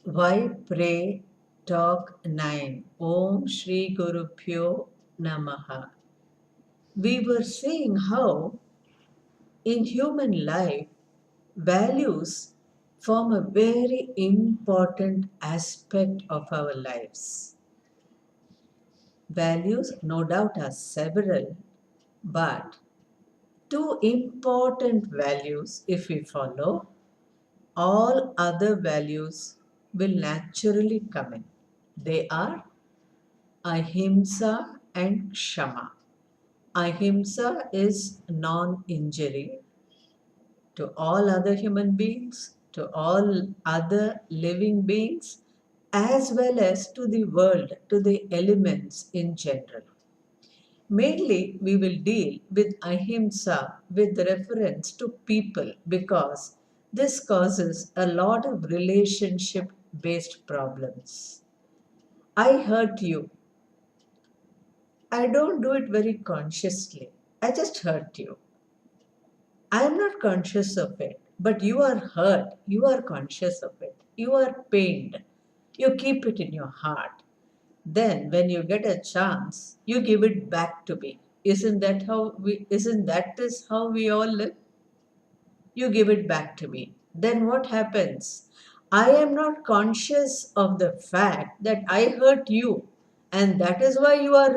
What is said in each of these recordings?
Why pray? Talk 9. Om Shri Guru Pyo Namaha. We were seeing how in human life values form a very important aspect of our lives. Values, no doubt, are several, but two important values, if we follow, all other values will naturally come in. They are ahimsa and kshama. Ahimsa is non injury to all other human beings, to all other living beings, as well as to the world, to the elements in general. Mainly, we will deal with ahimsa with reference to people because this causes a lot of relationship based problems. I hurt you. I don't do it very consciously. I just hurt you. I am not conscious of it, but you are hurt. You are conscious of it. You are pained. You keep it in your heart. Then, when you get a chance, you give it back to me. Isn't that how we? Isn't that is how we all live? You give it back to me. Then what happens? I am not conscious of the fact that I hurt you, and that is why you are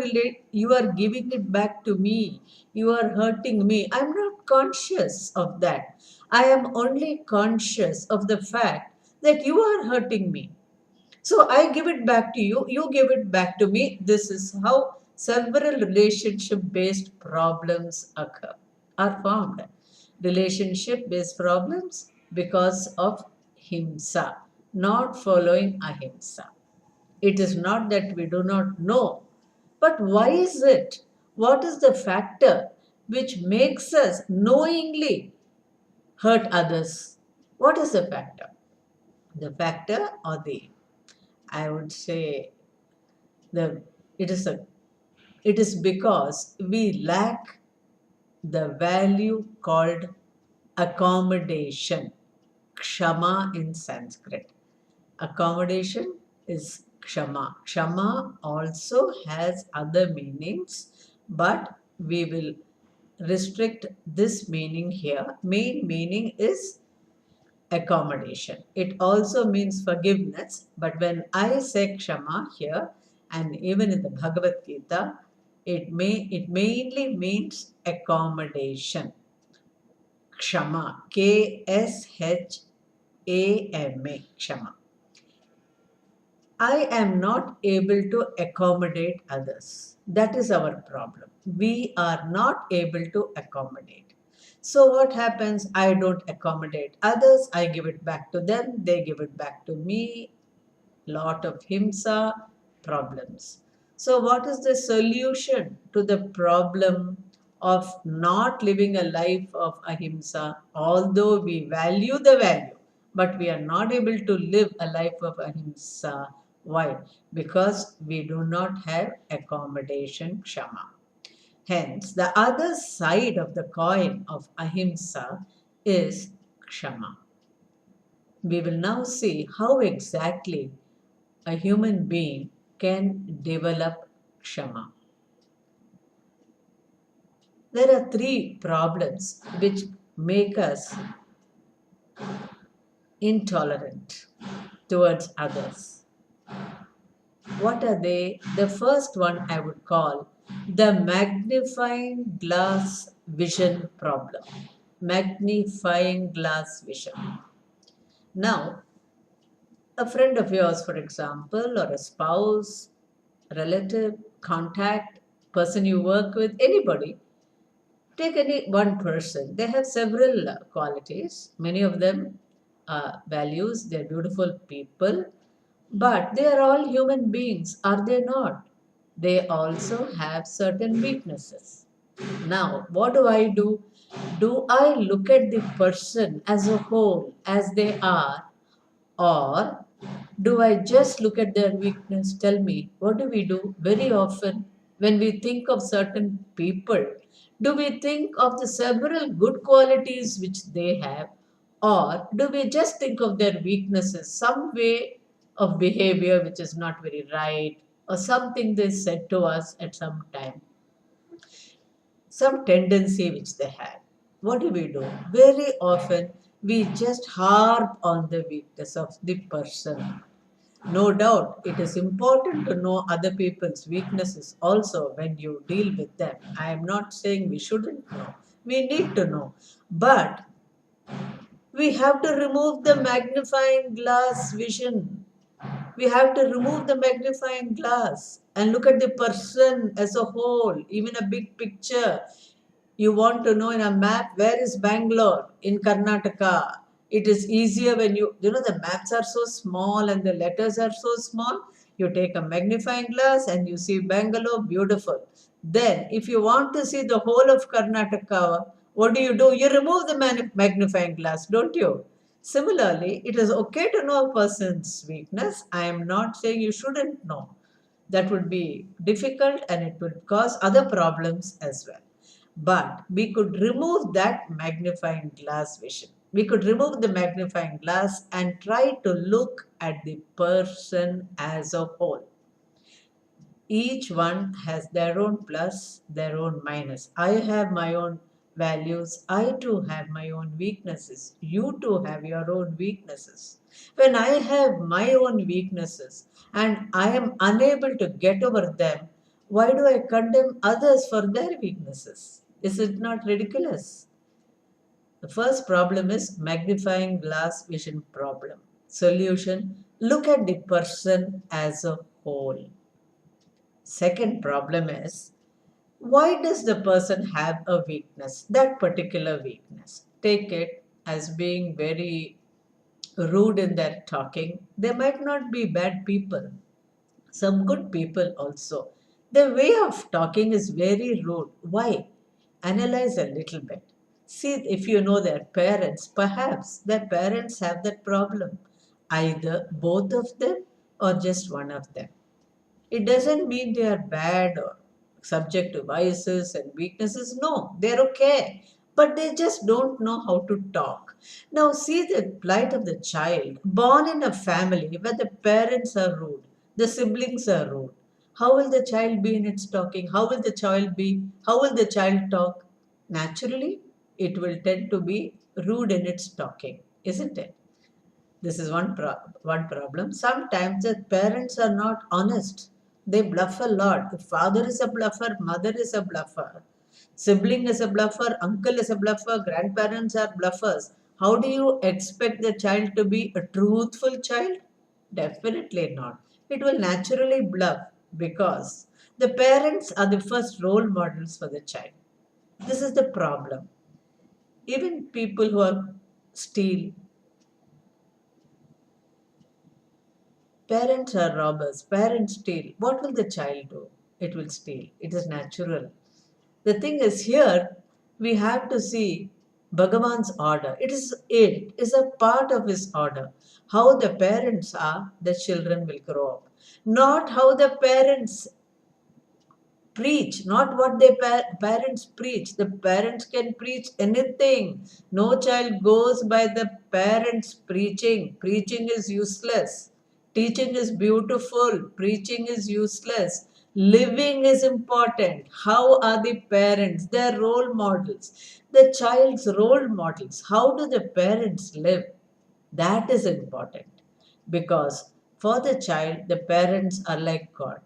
giving it back to me. You are hurting me. I am not conscious of that. I am only conscious of the fact that you are hurting me. So I give it back to you, you give it back to me. This is how several relationship based problems are formed. Relationship based problems because of himsa, not following ahimsa. It is not that we do not know, but why is it? What is the factor which makes us knowingly hurt others? What is the factor? The factor or the I would say the it is a it is because we lack the value called accommodation. Kshama in Sanskrit. Accommodation is kshama. Kshama also has other meanings, but we will restrict this meaning here. Main meaning is accommodation. It also means forgiveness, but when I say kshama here, and even in the Bhagavad Gita, it mainly means accommodation. Kshama, Kshama, kshama. I am not able to accommodate others. That is our problem. We are not able to accommodate. So, what happens? I don't accommodate others. I give it back to them. They give it back to me. Lot of himsa problems. So, what is the solution to the problem of not living a life of ahimsa? Although we value the value, but we are not able to live a life of ahimsa. Why? Because we do not have accommodation kshama. Hence, the other side of the coin of ahimsa is kshama. We will now see how exactly a human being can develop kshama. There are three problems which make us intolerant towards others. What are they? The first one I would call the magnifying glass vision problem. Magnifying glass vision. Now, a friend of yours, for example, or a spouse, relative, contact, person you work with, anybody, take any one person. They have several qualities. Many of them values. They're beautiful people, but they are all human beings, are they not? They also have certain weaknesses. Now, what do I do? Do I look at the person as a whole, as they are, or do I just look at their weakness? Tell me, what do we do very often when we think of certain people? Do we think of the several good qualities which they have, or do we just think of their weaknesses? Some way, of behavior which is not very right, or something they said to us at some time, some tendency which they had. What do we do? Very often we just harp on the weakness of the person. No doubt, it is important to know other people's weaknesses also when you deal with them. I am not saying we shouldn't know. We need to know. But we have to remove the magnifying glass vision. We have to remove the magnifying glass and look at the person as a whole, even a big picture. You want to know in a map where is Bangalore in Karnataka. It is easier when you know, the maps are so small and the letters are so small. You take a magnifying glass and you see Bangalore, beautiful. Then, if you want to see the whole of Karnataka, what do? You remove the magnifying glass, don't you? Similarly, it is okay to know a person's weakness. I am not saying you shouldn't know. That would be difficult and it would cause other problems as well. But we could remove that magnifying glass vision. We could remove the magnifying glass and try to look at the person as a whole. Each one has their own plus, their own minus. I have my own values. I too have my own weaknesses. You too have your own weaknesses. When I have my own weaknesses and I am unable to get over them, why do I condemn others for their weaknesses? Is it not ridiculous? The first problem is magnifying glass vision problem. Solution: look at the person as a whole. Second problem is, why does the person have a weakness, that particular weakness? Take it as being very rude in their talking. They might not be bad people, some good people also. The way of talking is very rude. Why? Analyze a little bit. See if you know their parents, perhaps their parents have that problem. Either both of them or just one of them. It doesn't mean they are bad or subject to vices and weaknesses. No, they're okay. But they just don't know how to talk. Now, see the plight of the child born in a family where the parents are rude, the siblings are rude. How will the child be in its talking? How will the child be? How will the child talk? Naturally, it will tend to be rude in its talking, isn't it? This is one problem. Sometimes the parents are not honest. They bluff a lot. The father is a bluffer, mother is a bluffer, sibling is a bluffer, uncle is a bluffer, grandparents are bluffers. How do you expect the child to be a truthful child? Definitely not. It will naturally bluff because the parents are the first role models for the child. This is the problem. Even people who are steal, parents are robbers, parents steal. What will the child do? It will steal. It is natural. The thing is, here we have to see Bhagavan's order. It is a part of his order. How the parents are, the children will grow up. Not how the parents preach, not what their parents preach. The parents can preach anything. No child goes by the parents' preaching. Preaching is useless. Teaching is beautiful. Preaching is useless. Living is important. How are the parents? Their role models. The child's role models. How do the parents live? That is important because for the child, the parents are like God.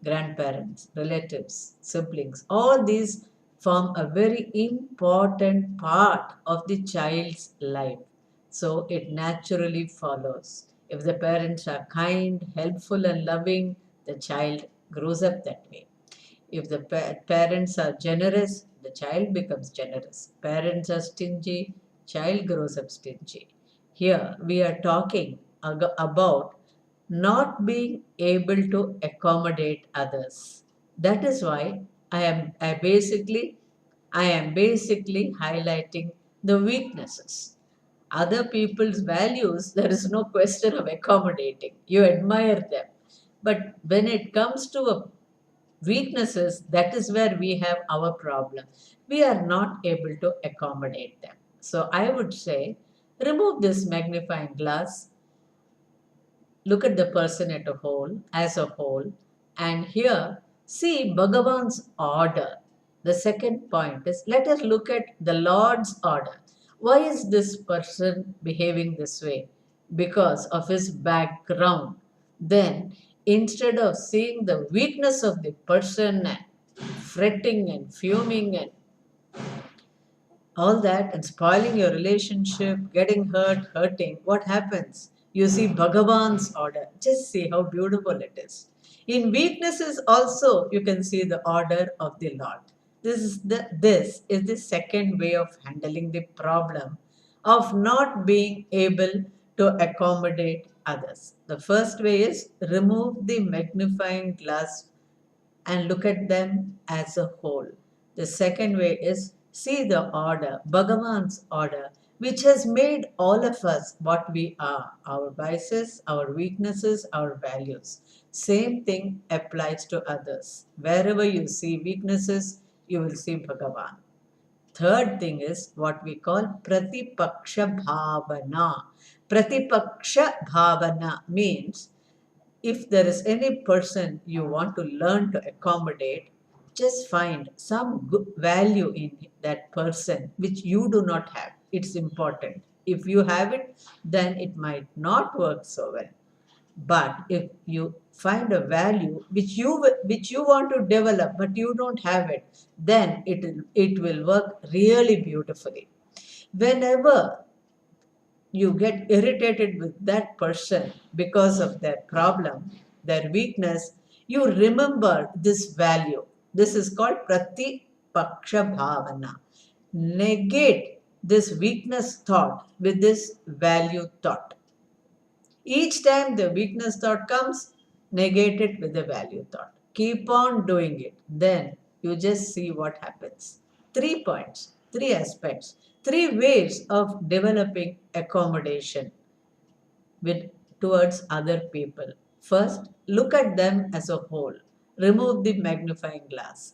Grandparents, relatives, siblings, all these form a very important part of the child's life. So it naturally follows. If the parents are kind, helpful, and loving, the child grows up that way. If the parents are generous, the child becomes generous. Parents are stingy, child grows up stingy. Here we are talking about not being able to accommodate others. That is why I am basically highlighting the weaknesses. Other people's values, there is no question of accommodating. You admire them. But when it comes to a weaknesses, that is where we have our problem. We are not able to accommodate them. So I would say, remove this magnifying glass, look at the person at a whole, as a whole, and here see Bhagavan's order. The second point is, let us look at the Lord's order. Why is this person behaving this way? Because of his background. Then, instead of seeing the weakness of the person and fretting and fuming and all that and spoiling your relationship, getting hurt, hurting, what happens? You see Bhagavan's order. Just see how beautiful it is. In weaknesses also, you can see the order of the Lord. This is the second way of handling the problem of not being able to accommodate others. The first way is remove the magnifying glass and look at them as a whole. The second way is see the order, Bhagavan's order, which has made all of us what we are, our vices, our weaknesses, our values. Same thing applies to others. Wherever you see weaknesses, you will see Bhagavan. Third thing is what we call Pratipaksha Bhavana. Pratipaksha Bhavana means if there is any person you want to learn to accommodate, just find some good value in that person which you do not have. It's important. If you have it, then it might not work so well. But if you find a value which you want to develop but you don't have it, then it will work really beautifully. Whenever you get irritated with that person because of their problem, their weakness, you remember this value. This is called Pratipaksha Bhavana. Negate this weakness thought with this value thought. Each time the weakness thought comes, negate it with the value thought. Keep on doing it. Then you just see what happens. 3 points, 3 aspects, 3 ways of developing accommodation with towards other people. First, look at them as a whole. Remove the magnifying glass.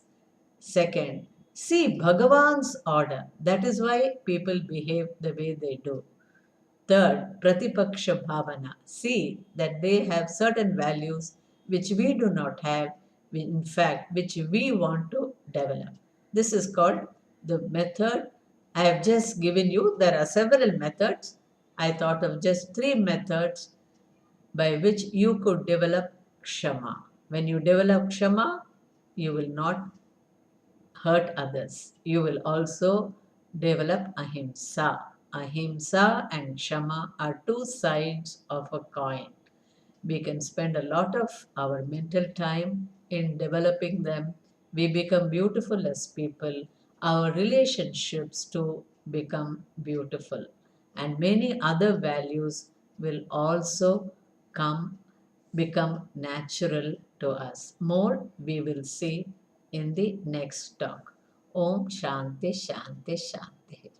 Second, see Bhagavan's order. That is why people behave the way they do. Third, Pratipaksha Bhavana. See that they have certain values which we do not have, in fact, which we want to develop. This is called the method. I have just given you, there are several methods. I thought of just 3 methods by which you could develop Kshama. When you develop Kshama, you will not hurt others. You will also develop ahimsa. Ahimsa and Shama are 2 sides of a coin. We can spend a lot of our mental time in developing them. We become beautiful as people. Our relationships too become beautiful. And many other values will also come become natural to us. More we will see in the next talk. Om Shanti Shanti Shanti.